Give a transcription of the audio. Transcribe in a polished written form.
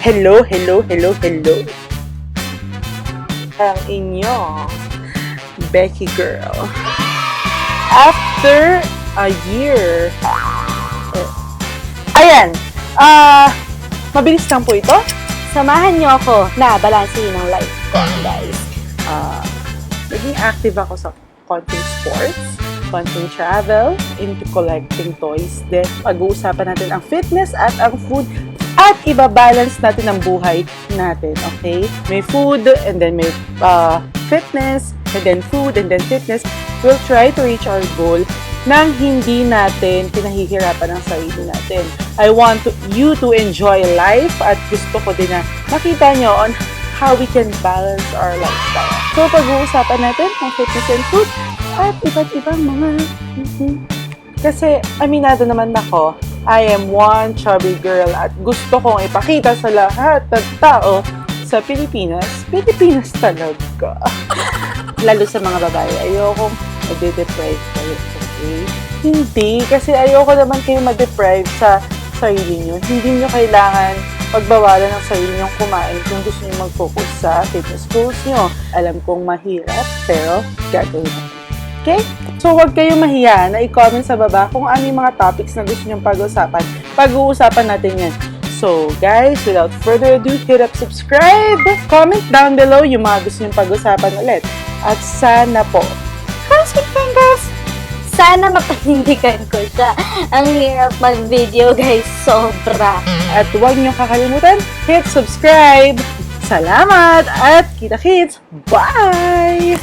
Hello. Ang inyong Becky Girl. After a year. Ayan. Mabilis lang po ito. Samahan niyo ako na balansehin ang life ko, guys. Naging active ako sa konting sports, konting travel, into collecting toys. Then, pag-uusapan natin ang fitness at ang food at ibabalance natin ang buhay natin, okay? May food, and then may fitness, and then food, and then fitness. We'll try to reach our goal nang hindi natin pinahihirapan ang sarili natin. I want you to enjoy life at gusto ko din na makita nyo on how we can balance our lifestyle. So, pag-uusapan natin ang fitness and food at iba't ibang mga... Kasi, aminado naman ako, I am one chubby girl at gusto kong ipakita sa lahat ng tao sa Pilipinas. Pilipinas talaga. Lalo sa mga babae. Ayokong ma-deprive kayo. Okay? Hindi. Kasi ayoko naman kayo ma-deprive sa sarili nyo. Hindi nyo kailangan pagbawalan ng sarili nyo kumain kung gusto nyo mag-focus sa fitness goals nyo. Alam kong mahirap, pero gagawin natin. Okay? So, huwag kayong mahiya na i-comment sa baba kung ano yung mga topics na gusto nyong pag-usapan. Pag-uusapan natin yan. So, guys, without further ado, hit up subscribe, comment down below yung mga gusto nyong pag-usapan ulit. At sana po, cross your fingers! Sana mapanindigan ko siya. Ang hirap mag-video, guys. Sobra. At huwag niyong kakalimutan, hit subscribe! Salamat! At kita-kits! Bye!